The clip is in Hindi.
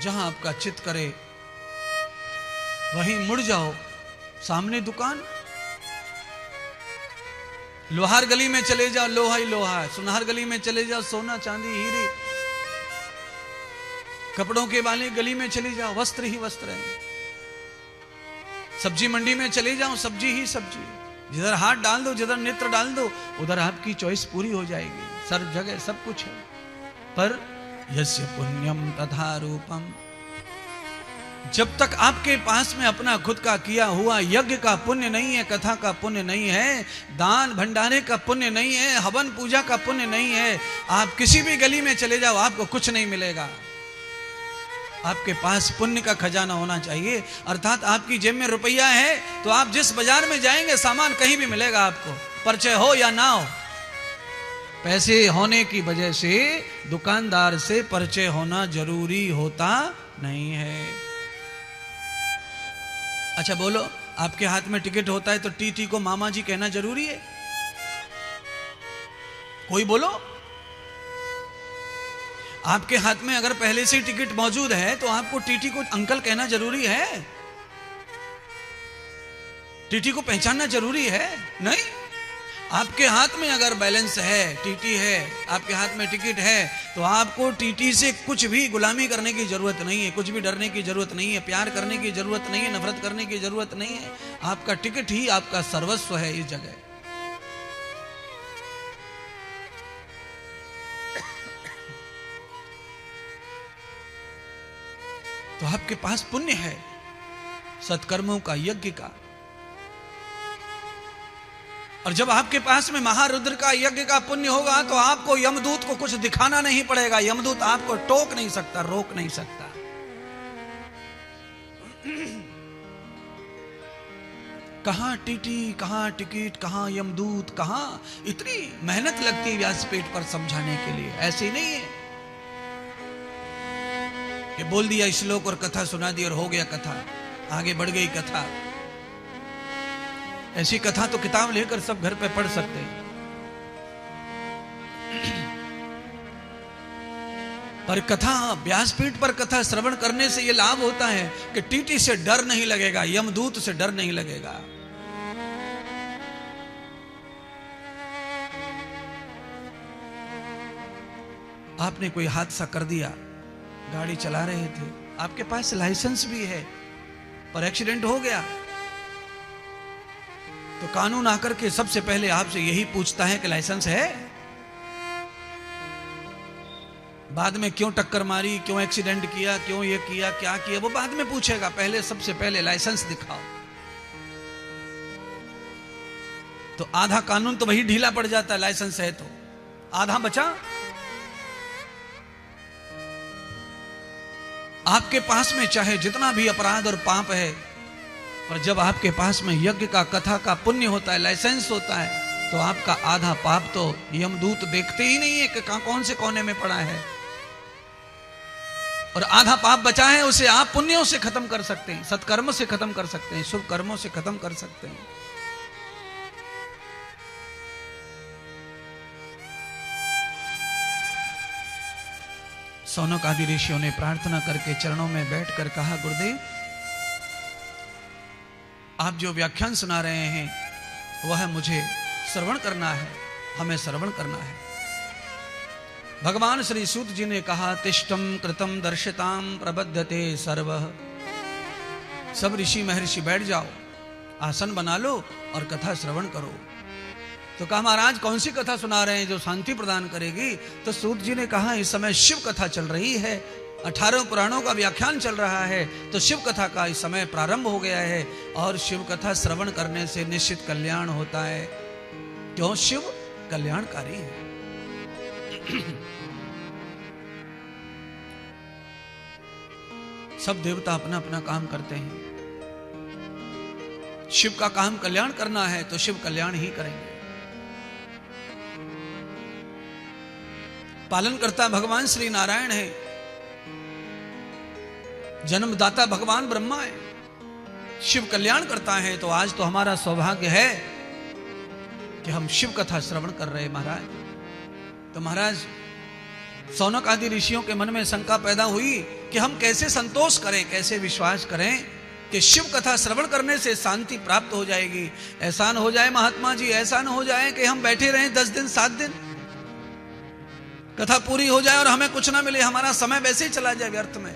जहां आपका चित्त करे वहीं मुड़ जाओ, सामने दुकान। लोहार गली में चले जाओ, लोहा ही लोहा है। सुनहर गली में चले जाओ, सोना चांदी हीरे। कपड़ों के वाले गली में चले जाओ, वस्त्र ही वस्त्र है। सब्जी मंडी में चले जाओ, सब्जी ही सब्जी। जिधर हाथ डाल दो, जिधर नेत्र डाल दो, उधर आपकी चॉइस पूरी हो जाएगी। सब जगह सब कुछ है। पर यस्य पुण्यम तथा रूपम, जब तक आपके पास में अपना खुद का किया हुआ यज्ञ का पुण्य नहीं है, कथा का पुण्य नहीं है, दान भंडारे का पुण्य नहीं है, हवन पूजा का पुण्य नहीं है, आप किसी भी गली में चले जाओ, आपको कुछ नहीं मिलेगा। आपके पास पुण्य का खजाना होना चाहिए। अर्थात आपकी जेब में रुपया है तो आप जिस बाजार में जाएंगे सामान कहीं भी मिलेगा आपको, परिचय हो या ना हो। पैसे होने की वजह से दुकानदार से परिचय होना जरूरी होता नहीं है। अच्छा बोलो, आपके हाथ में टिकट होता है तो टीटी को मामा जी कहना जरूरी है? कोई बोलो। आपके हाथ में अगर पहले से टिकट मौजूद है तो आपको टीटी को अंकल कहना जरूरी है? टीटी को पहचानना जरूरी है? नहीं। आपके हाथ में अगर बैलेंस है, टीटी है, आपके हाथ में टिकट है, तो आपको टीटी से कुछ भी गुलामी करने की जरूरत नहीं है, कुछ भी डरने की जरूरत नहीं है, प्यार करने की जरूरत नहीं है, नफरत करने की जरूरत नहीं है। आपका टिकट ही आपका सर्वस्व है इस जगह। तो आपके पास पुण्य है सत्कर्मों का, यज्ञ का। और जब आपके पास में महारुद्र का यज्ञ का पुण्य होगा तो आपको यमदूत को कुछ दिखाना नहीं पड़ेगा। यमदूत आपको टोक नहीं सकता, रोक नहीं सकता। कहां टीटी, कहां टिकट, कहां यमदूत, कहां इतनी मेहनत लगती है व्यासपीठ पर समझाने के लिए। ऐसे ही नहीं है कि बोल दिया श्लोक और कथा सुना दी और हो गया कथा, आगे बढ़ गई कथा। ऐसी कथा तो किताब लेकर सब घर पे पढ़ सकते हैं। पर कथा, व्यासपीठ पर कथा श्रवण करने से यह लाभ होता है कि टीटी से डर नहीं लगेगा, यमदूत से डर नहीं लगेगा। आपने कोई हादसा कर दिया, गाड़ी चला रहे थे, आपके पास लाइसेंस भी है, पर एक्सीडेंट हो गया, तो कानून आकर के सबसे पहले आपसे यही पूछता है कि लाइसेंस है? बाद में क्यों टक्कर मारी, क्यों एक्सीडेंट किया, क्यों ये किया, क्या किया, वो बाद में पूछेगा। पहले सबसे पहले लाइसेंस दिखाओ। तो आधा कानून तो वही ढीला पड़ जाता है, लाइसेंस है तो आधा बचा। आपके पास में चाहे जितना भी अपराध और पाप है, पर जब आपके पास में यज्ञ का, कथा का पुण्य होता है, लाइसेंस होता है, तो आपका आधा पाप तो यमदूत देखते ही नहीं है कि कौन से कोने में पड़ा है। और आधा पाप बचा है उसे आप पुण्यों से खत्म कर सकते हैं, सत्कर्म से खत्म कर सकते हैं, शुभ कर्मों से खत्म कर सकते हैं। सौनक आदि ऋषियों ने प्रार्थना करके चरणों में बैठकर कहा, गुरुदेव आप जो व्याख्यान सुना रहे हैं वह मुझे श्रवण करना है, हमें श्रवण करना है। भगवान श्री सूत जी ने कहा, तिष्ठम कृतम दर्शिताम प्रबद्धते सर्वः। सब ऋषि महर्षि बैठ जाओ, आसन बना लो और कथा श्रवण करो। तो कहा, महाराज कौन सी कथा सुना रहे हैं जो शांति प्रदान करेगी? तो सूत जी ने कहा, इस समय शिव कथा चल रही है, 18 पुराणों का व्याख्यान चल रहा है, तो शिव कथा का इस समय प्रारंभ हो गया है। और शिव कथा श्रवण करने से निश्चित कल्याण होता है। क्यों? शिव कल्याणकारी है। सब देवता अपना अपना काम करते हैं। शिव का काम कल्याण करना है तो शिव कल्याण ही करेंगे। पालनकर्ता भगवान श्री नारायण है, जन्मदाता भगवान ब्रह्मा है, शिव कल्याण करता है। तो आज तो हमारा सौभाग्य है कि हम शिव कथा श्रवण कर रहे हैं महाराज। तो महाराज, सौनक आदि ऋषियों के मन में शंका पैदा हुई कि हम कैसे संतोष करें, कैसे विश्वास करें कि शिव कथा श्रवण करने से शांति प्राप्त हो जाएगी। ऐसा न हो जाए महात्मा जी, ऐसा न हो जाए कि हम बैठे रहें 10 दिन 7 दिन, कथा पूरी हो जाए और हमें कुछ ना मिले, हमारा समय वैसे ही चला जाए व्यर्थ में।